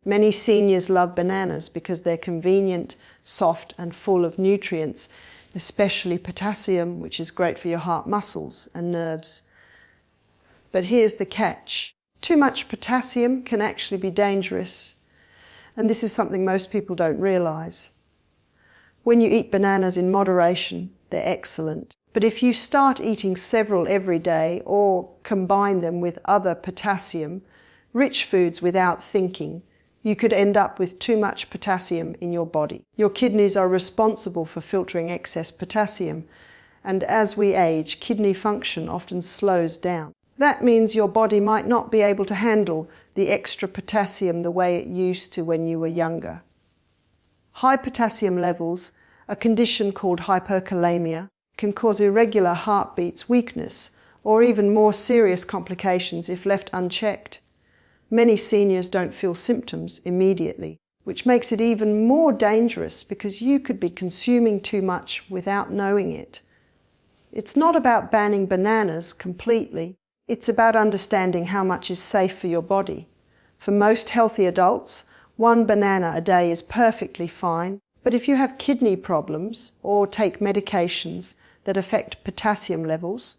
Many seniors love bananas because they're convenient, soft and full of nutrients, especially potassium, which is great for your heart muscles and nerves. But here's the catch. Too much potassium can actually be dangerous, and this is something most people don't realize. When you eat bananas in moderation, they're excellent. But if you start eating several every day or combine them with other potassium-rich foods without thinking, you could end up with too much potassium in your body. Your kidneys are responsible for filtering excess potassium, and as we age, kidney function often slows down. That means your body might not be able to handle the extra potassium the way it used to when you were younger. High potassium levels, a condition called hyperkalemia, can cause irregular heartbeats, weakness, or even more serious complications if left unchecked. Many seniors don't feel symptoms immediately, which makes it even more dangerous because you could be consuming too much without knowing it. It's not about banning bananas completely. It's about understanding how much is safe for your body. For most healthy adults, 1 banana a day is perfectly fine, but if you have kidney problems or take medications that affect potassium levels,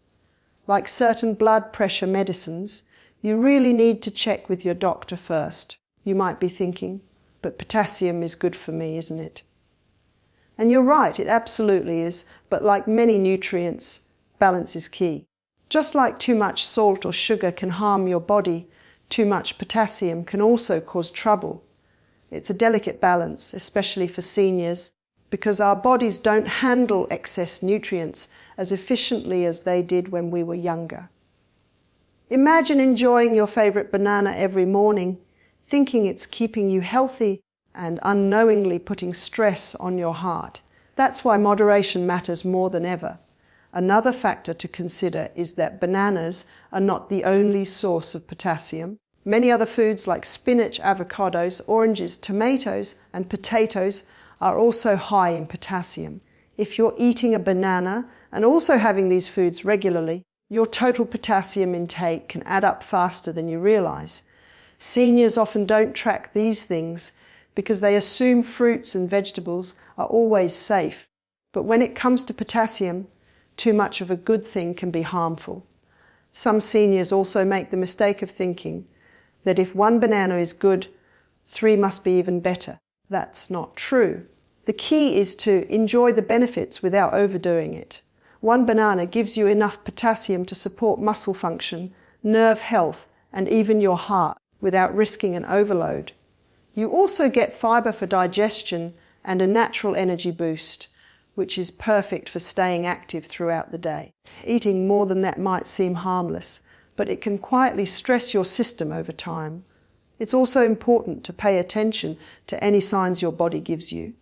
like certain blood pressure medicines, you really need to check with your doctor first. You might be thinking, but potassium is good for me, isn't it? And you're right, it absolutely is, but like many nutrients, balance is key. Just like too much salt or sugar can harm your body, too much potassium can also cause trouble. It's a delicate balance, especially for seniors, because our bodies don't handle excess nutrients as efficiently as they did when we were younger. Imagine enjoying your favorite banana every morning, thinking it's keeping you healthy and unknowingly putting stress on your heart. That's why moderation matters more than ever. Another factor to consider is that bananas are not the only source of potassium. Many other foods like spinach, avocados, oranges, tomatoes, and potatoes are also high in potassium. If you're eating a banana and also having these foods regularly, your total potassium intake can add up faster than you realize. Seniors often don't track these things because they assume fruits and vegetables are always safe. But when it comes to potassium, too much of a good thing can be harmful. Some seniors also make the mistake of thinking that if 1 banana is good, 3 must be even better. That's not true. The key is to enjoy the benefits without overdoing it. 1 banana gives you enough potassium to support muscle function, nerve health, and even your heart without risking an overload. You also get fiber for digestion and a natural energy boost, which is perfect for staying active throughout the day. Eating more than that might seem harmless, but it can quietly stress your system over time. It's also important to pay attention to any signs your body gives you.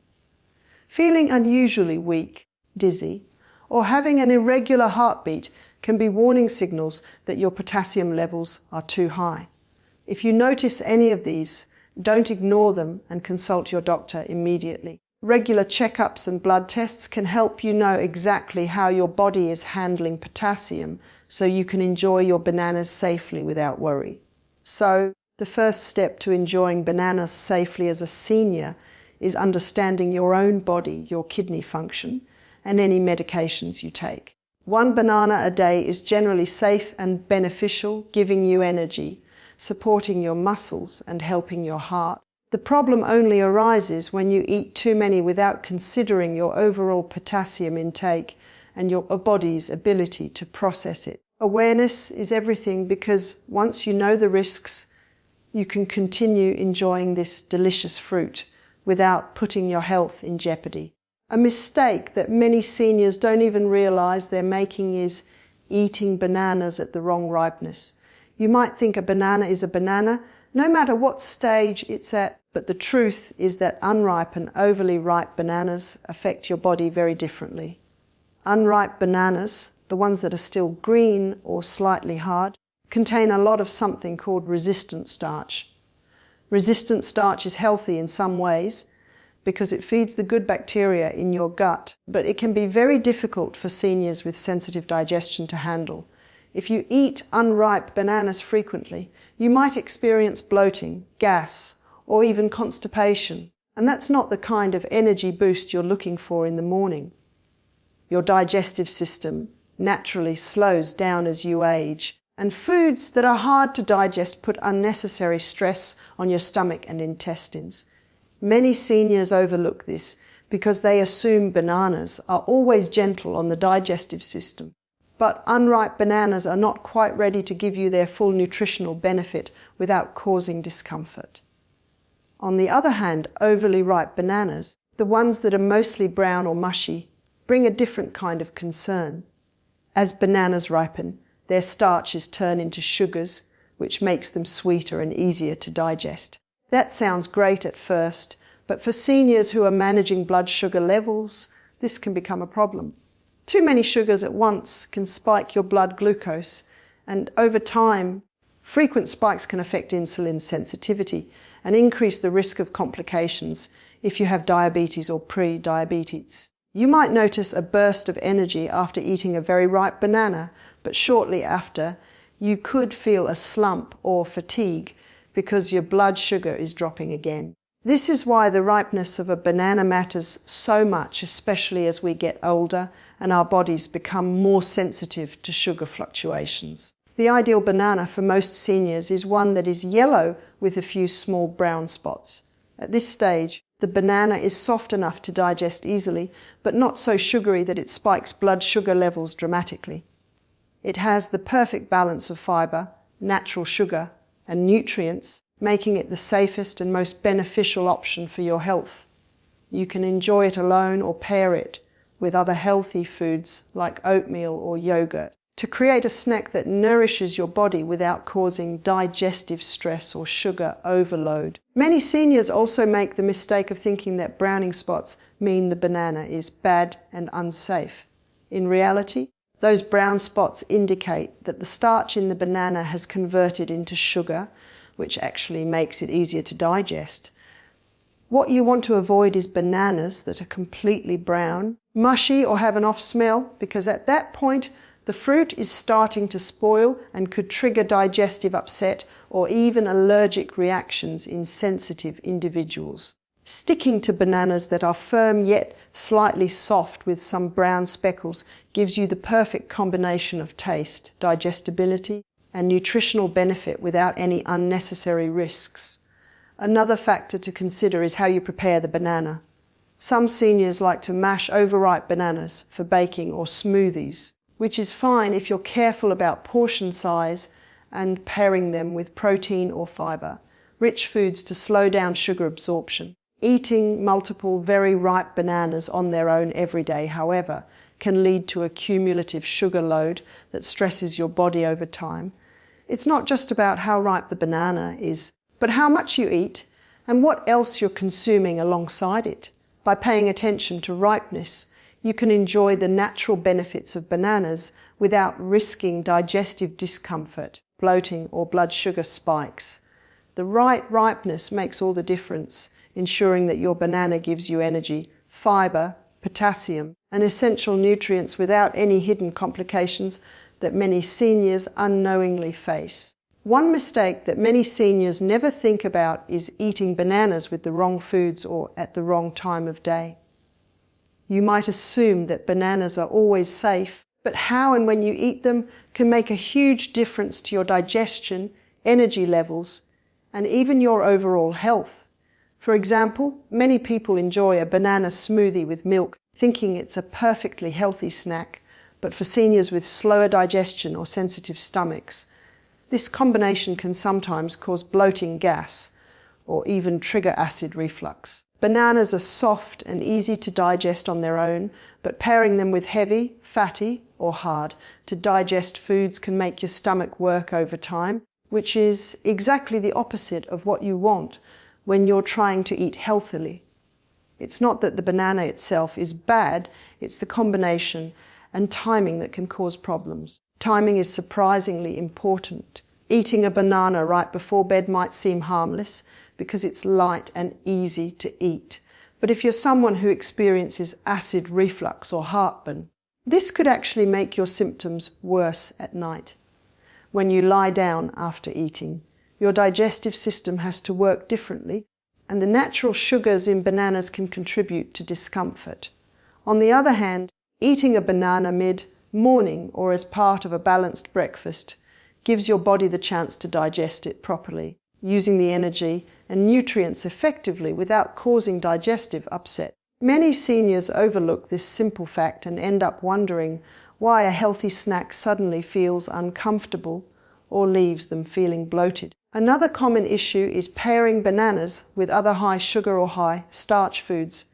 Feeling unusually weak, dizzy, or having an irregular heartbeat can be warning signals that your potassium levels are too high. If you notice any of these, don't ignore them and consult your doctor immediately. Regular checkups and blood tests can help you know exactly how your body is handling potassium so you can enjoy your bananas safely without worry. So, the first step to enjoying bananas safely as a senior is understanding your own body, your kidney function, and any medications you take. 1 banana a day is generally safe and beneficial, giving you energy, supporting your muscles and helping your heart. The problem only arises when you eat too many without considering your overall potassium intake and your body's ability to process it. Awareness is everything because once you know the risks, you can continue enjoying this delicious fruit without putting your health in jeopardy. A mistake that many seniors don't even realize they're making is eating bananas at the wrong ripeness. You might think a banana is a banana, no matter what stage it's at, but the truth is that unripe and overly ripe bananas affect your body very differently. Unripe bananas, the ones that are still green or slightly hard, contain a lot of something called resistant starch. Resistant starch is healthy in some ways, because it feeds the good bacteria in your gut, but it can be very difficult for seniors with sensitive digestion to handle. If you eat unripe bananas frequently, you might experience bloating, gas, or even constipation. And that's not the kind of energy boost you're looking for in the morning. Your digestive system naturally slows down as you age, and foods that are hard to digest put unnecessary stress on your stomach and intestines. Many seniors overlook this because they assume bananas are always gentle on the digestive system. But unripe bananas are not quite ready to give you their full nutritional benefit without causing discomfort. On the other hand, overly ripe bananas, the ones that are mostly brown or mushy, bring a different kind of concern. As bananas ripen, their starches turn into sugars, which makes them sweeter and easier to digest. That sounds great at first, but for seniors who are managing blood sugar levels, this can become a problem. Too many sugars at once can spike your blood glucose, and over time, frequent spikes can affect insulin sensitivity and increase the risk of complications if you have diabetes or pre-diabetes. You might notice a burst of energy after eating a very ripe banana, but shortly after, you could feel a slump or fatigue because your blood sugar is dropping again. This is why the ripeness of a banana matters so much, especially as we get older and our bodies become more sensitive to sugar fluctuations. The ideal banana for most seniors is one that is yellow with a few small brown spots. At this stage, the banana is soft enough to digest easily, but not so sugary that it spikes blood sugar levels dramatically. It has the perfect balance of fiber, natural sugar, and nutrients, making it the safest and most beneficial option for your health. You can enjoy it alone or pair it with other healthy foods like oatmeal or yogurt to create a snack that nourishes your body without causing digestive stress or sugar overload. Many seniors also make the mistake of thinking that browning spots mean the banana is bad and unsafe. In reality, those brown spots indicate that the starch in the banana has converted into sugar, which actually makes it easier to digest. What you want to avoid is bananas that are completely brown, mushy, or have an off smell, because at that point the fruit is starting to spoil and could trigger digestive upset or even allergic reactions in sensitive individuals. Sticking to bananas that are firm yet slightly soft with some brown speckles gives you the perfect combination of taste, digestibility, and nutritional benefit without any unnecessary risks. Another factor to consider is how you prepare the banana. Some seniors like to mash overripe bananas for baking or smoothies, which is fine if you're careful about portion size and pairing them with protein or fiber, rich foods to slow down sugar absorption. Eating multiple very ripe bananas on their own every day, however, can lead to a cumulative sugar load that stresses your body over time. It's not just about how ripe the banana is, but how much you eat and what else you're consuming alongside it. By paying attention to ripeness, you can enjoy the natural benefits of bananas without risking digestive discomfort, bloating, or blood sugar spikes. The right ripeness makes all the difference, ensuring that your banana gives you energy, fiber, potassium, and essential nutrients without any hidden complications that many seniors unknowingly face. One mistake that many seniors never think about is eating bananas with the wrong foods or at the wrong time of day. You might assume that bananas are always safe, but how and when you eat them can make a huge difference to your digestion, energy levels, and even your overall health. For example, many people enjoy a banana smoothie with milk, thinking it's a perfectly healthy snack, but for seniors with slower digestion or sensitive stomachs, this combination can sometimes cause bloating, gas, or even trigger acid reflux. Bananas are soft and easy to digest on their own, but pairing them with heavy, fatty, or hard to digest foods can make your stomach work over time, which is exactly the opposite of what you want when you're trying to eat healthily. It's not that the banana itself is bad, it's the combination and timing that can cause problems. Timing is surprisingly important. Eating a banana right before bed might seem harmless because it's light and easy to eat. But if you're someone who experiences acid reflux or heartburn, this could actually make your symptoms worse at night. When you lie down after eating, your digestive system has to work differently, and the natural sugars in bananas can contribute to discomfort. On the other hand, eating a banana mid-morning or as part of a balanced breakfast gives your body the chance to digest it properly, using the energy and nutrients effectively without causing digestive upset. Many seniors overlook this simple fact and end up wondering why a healthy snack suddenly feels uncomfortable or leaves them feeling bloated. Another common issue is pairing bananas with other high sugar or high starch foods.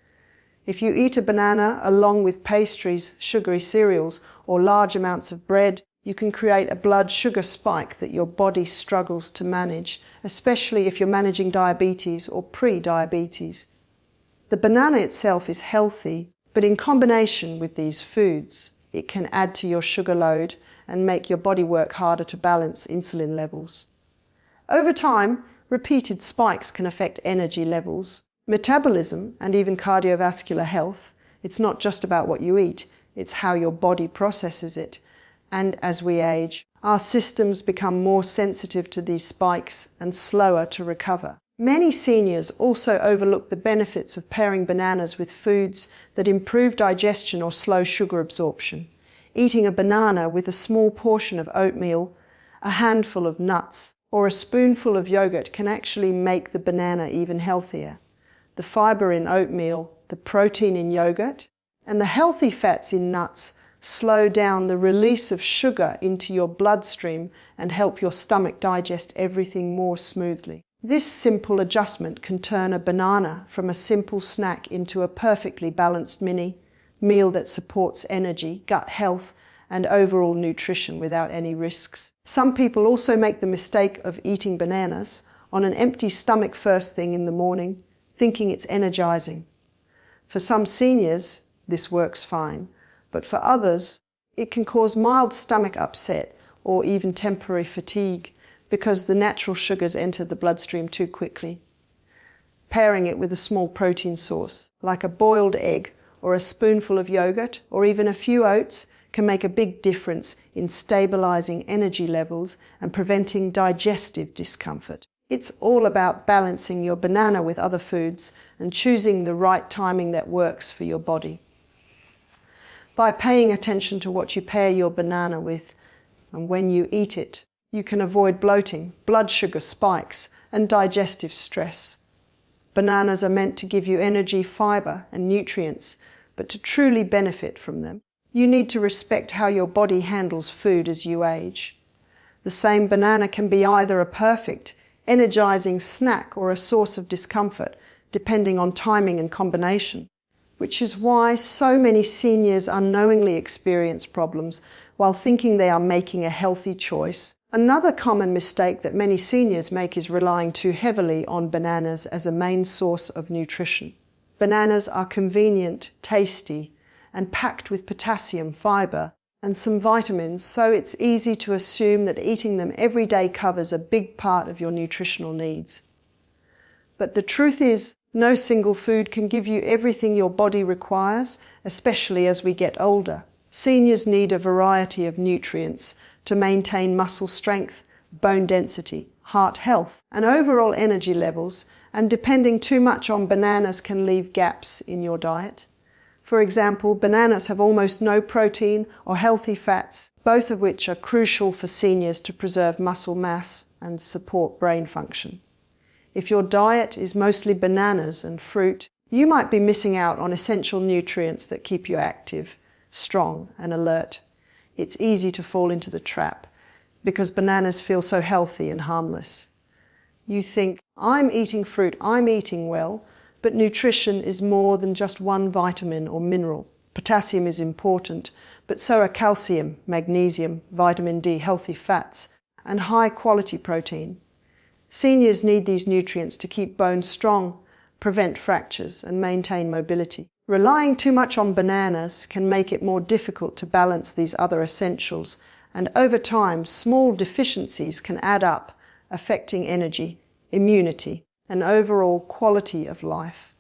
If you eat a banana along with pastries, sugary cereals, or large amounts of bread, you can create a blood sugar spike that your body struggles to manage, especially if you're managing diabetes or pre-diabetes. The banana itself is healthy, but in combination with these foods, it can add to your sugar load and make your body work harder to balance insulin levels. Over time, repeated spikes can affect energy levels, metabolism, and even cardiovascular health. It's not just about what you eat, it's how your body processes it. And as we age, our systems become more sensitive to these spikes and slower to recover. Many seniors also overlook the benefits of pairing bananas with foods that improve digestion or slow sugar absorption. Eating a banana with a small portion of oatmeal, a handful of nuts, or a spoonful of yogurt can actually make the banana even healthier. The fiber in oatmeal, the protein in yogurt, and the healthy fats in nuts slow down the release of sugar into your bloodstream and help your stomach digest everything more smoothly. This simple adjustment can turn a banana from a simple snack into a perfectly balanced meal that supports energy, gut health, and overall nutrition without any risks. Some people also make the mistake of eating bananas on an empty stomach first thing in the morning, thinking it's energizing. For some seniors, this works fine, but for others, it can cause mild stomach upset or even temporary fatigue because the natural sugars enter the bloodstream too quickly. Pairing it with a small protein source, like a boiled egg or a spoonful of yogurt or even a few oats, can make a big difference in stabilizing energy levels and preventing digestive discomfort. It's all about balancing your banana with other foods and choosing the right timing that works for your body. By paying attention to what you pair your banana with and when you eat it, you can avoid bloating, blood sugar spikes, and digestive stress. Bananas are meant to give you energy, fiber, and nutrients, but to truly benefit from them, you need to respect how your body handles food as you age. The same banana can be either a perfect, energizing snack or a source of discomfort, depending on timing and combination, which is why so many seniors unknowingly experience problems while thinking they are making a healthy choice. Another common mistake that many seniors make is relying too heavily on bananas as a main source of nutrition. Bananas are convenient, tasty, and packed with potassium, fiber, and some vitamins, so it's easy to assume that eating them every day covers a big part of your nutritional needs. But the truth is, no single food can give you everything your body requires, especially as we get older. Seniors need a variety of nutrients to maintain muscle strength, bone density, heart health, and overall energy levels, and depending too much on bananas can leave gaps in your diet. For example, bananas have almost no protein or healthy fats, both of which are crucial for seniors to preserve muscle mass and support brain function. If your diet is mostly bananas and fruit, you might be missing out on essential nutrients that keep you active, strong, and alert. It's easy to fall into the trap because bananas feel so healthy and harmless. You think, I'm eating fruit, I'm eating well, but nutrition is more than just one vitamin or mineral. Potassium is important, but so are calcium, magnesium, vitamin D, healthy fats, and high-quality protein. Seniors need these nutrients to keep bones strong, prevent fractures, and maintain mobility. Relying too much on bananas can make it more difficult to balance these other essentials, and over time, small deficiencies can add up, affecting energy, immunity, and overall quality of life.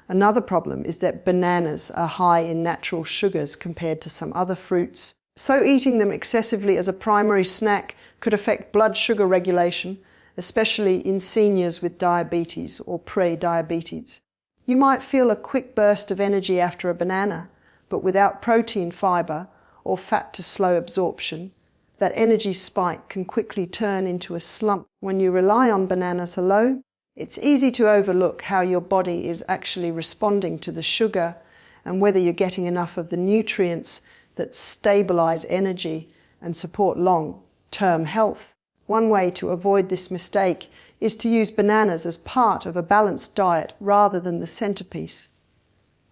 Another problem is that bananas are high in natural sugars compared to some other fruits, so eating them excessively as a primary snack could affect blood sugar regulation especially in seniors with diabetes or pre-diabetes. You might feel a quick burst of energy after a banana, but without protein, fibre, or fat to slow absorption, that energy spike can quickly turn into a slump. When you rely on bananas alone, it's easy to overlook how your body is actually responding to the sugar and whether you're getting enough of the nutrients that stabilize energy and support long-term health. One way to avoid this mistake is to use bananas as part of a balanced diet rather than the centerpiece.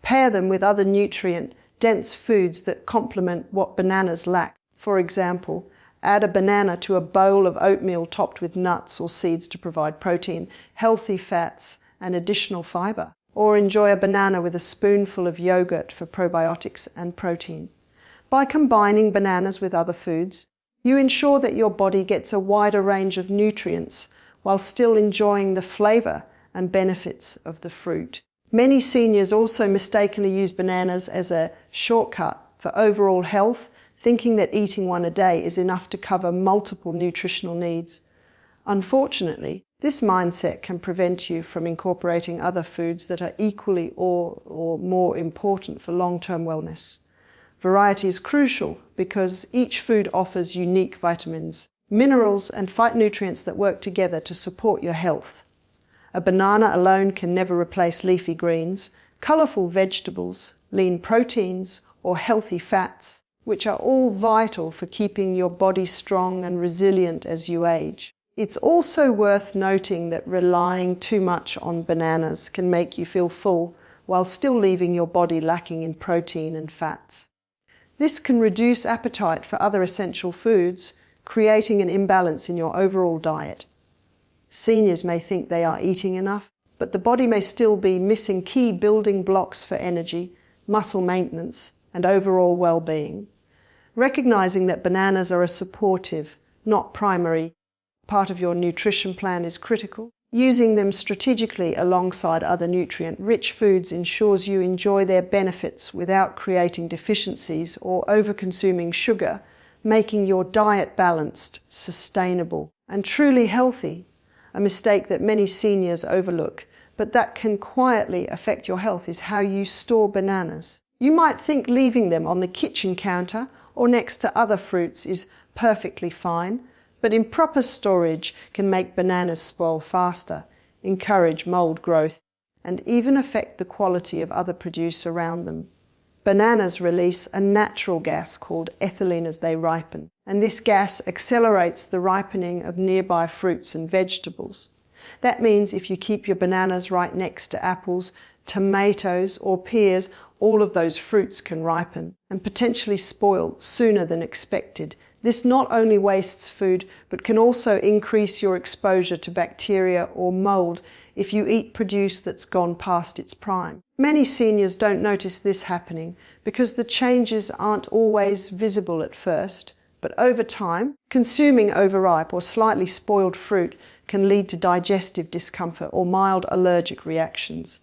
Pair them with other nutrient-dense foods that complement what bananas lack. For example, add a banana to a bowl of oatmeal topped with nuts or seeds to provide protein, healthy fats, and additional fiber. Or enjoy a banana with a spoonful of yogurt for probiotics and protein. By combining bananas with other foods, you ensure that your body gets a wider range of nutrients while still enjoying the flavor and benefits of the fruit. Many seniors also mistakenly use bananas as a shortcut for overall health, thinking that eating one a day is enough to cover multiple nutritional needs. Unfortunately, this mindset can prevent you from incorporating other foods that are equally or more important for long-term wellness. Variety is crucial because each food offers unique vitamins, minerals, and phytonutrients that work together to support your health. A banana alone can never replace leafy greens, colourful vegetables, lean proteins, or healthy fats, which are all vital for keeping your body strong and resilient as you age. It's also worth noting that relying too much on bananas can make you feel full while still leaving your body lacking in protein and fats. This can reduce appetite for other essential foods, creating an imbalance in your overall diet. Seniors may think they are eating enough, but the body may still be missing key building blocks for energy, muscle maintenance, and overall well-being. Recognizing that bananas are a supportive, not primary, part of your nutrition plan is critical. Using them strategically alongside other nutrient-rich foods ensures you enjoy their benefits without creating deficiencies or over-consuming sugar, making your diet balanced, sustainable, and truly healthy, a mistake that many seniors overlook, but that can quietly affect your health is how you store bananas. You might think leaving them on the kitchen counter or next to other fruits is perfectly fine, but improper storage can make bananas spoil faster, encourage mold growth, and even affect the quality of other produce around them. Bananas release a natural gas called ethylene as they ripen, and this gas accelerates the ripening of nearby fruits and vegetables. That means if you keep your bananas right next to apples, tomatoes, or pears, all of those fruits can ripen and potentially spoil sooner than expected. This not only wastes food, but can also increase your exposure to bacteria or mold if you eat produce that's gone past its prime. Many seniors don't notice this happening because the changes aren't always visible at first, but over time, consuming overripe or slightly spoiled fruit can lead to digestive discomfort or mild allergic reactions,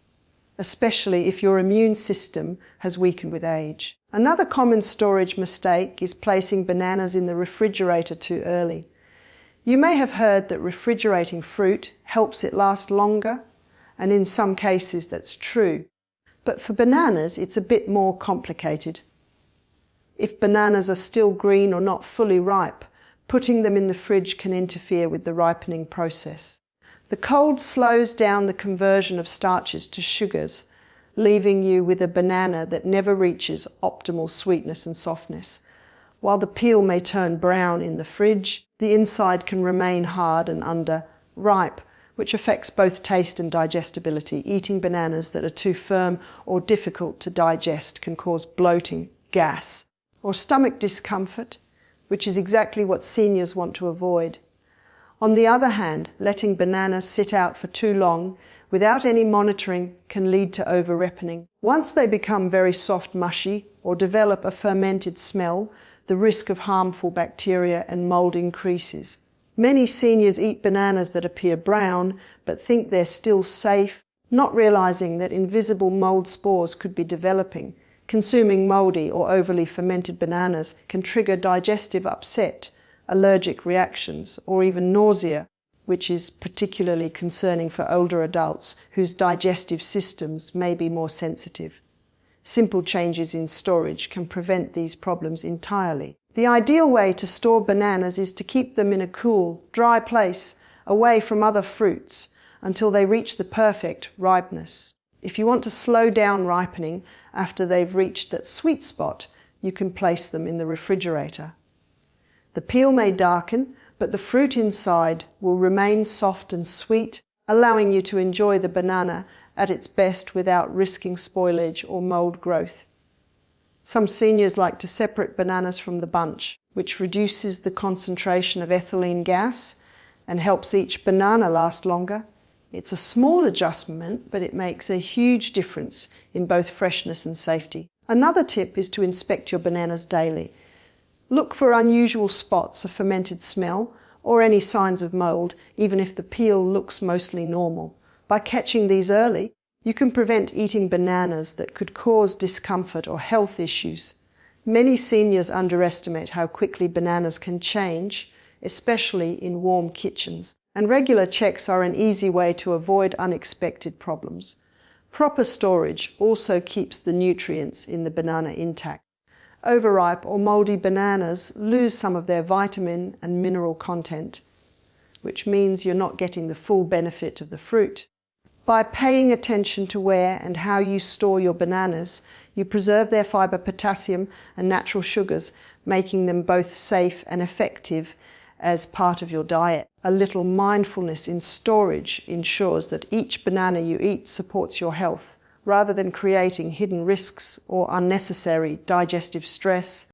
especially if your immune system has weakened with age. Another common storage mistake is placing bananas in the refrigerator too early. You may have heard that refrigerating fruit helps it last longer, and in some cases that's true. But for bananas, it's a bit more complicated. If bananas are still green or not fully ripe, putting them in the fridge can interfere with the ripening process. The cold slows down the conversion of starches to sugars, leaving you with a banana that never reaches optimal sweetness and softness. While the peel may turn brown in the fridge, the inside can remain hard and under-ripe, which affects both taste and digestibility. Eating bananas that are too firm or difficult to digest can cause bloating, gas, or stomach discomfort, which is exactly what seniors want to avoid. On the other hand, letting bananas sit out for too long without any monitoring can lead to over-ripening. Once they become very soft, mushy, or develop a fermented smell, the risk of harmful bacteria and mold increases. Many seniors eat bananas that appear brown but think they're still safe, not realizing that invisible mold spores could be developing. Consuming moldy or overly fermented bananas can trigger digestive upset, allergic reactions, or even nausea. which is particularly concerning for older adults whose digestive systems may be more sensitive. Simple changes in storage can prevent these problems entirely. The ideal way to store bananas is to keep them in a cool, dry place away from other fruits until they reach the perfect ripeness. If you want to slow down ripening after they've reached that sweet spot, you can place them in the refrigerator. The peel may darken, but the fruit inside will remain soft and sweet, allowing you to enjoy the banana at its best without risking spoilage or mold growth. Some seniors like to separate bananas from the bunch, which reduces the concentration of ethylene gas and helps each banana last longer. It's a small adjustment, but it makes a huge difference in both freshness and safety. Another tip is to inspect your bananas daily. Look for unusual spots of fermented smell or any signs of mold, even if the peel looks mostly normal. By catching these early, you can prevent eating bananas that could cause discomfort or health issues. Many seniors underestimate how quickly bananas can change, especially in warm kitchens, and regular checks are an easy way to avoid unexpected problems. Proper storage also keeps the nutrients in the banana intact. Overripe or moldy bananas lose some of their vitamin and mineral content, which means you're not getting the full benefit of the fruit. By paying attention to where and how you store your bananas, you preserve their fiber, potassium, and natural sugars, making them both safe and effective as part of your diet. A little mindfulness in storage ensures that each banana you eat supports your health, rather than creating hidden risks or unnecessary digestive stress.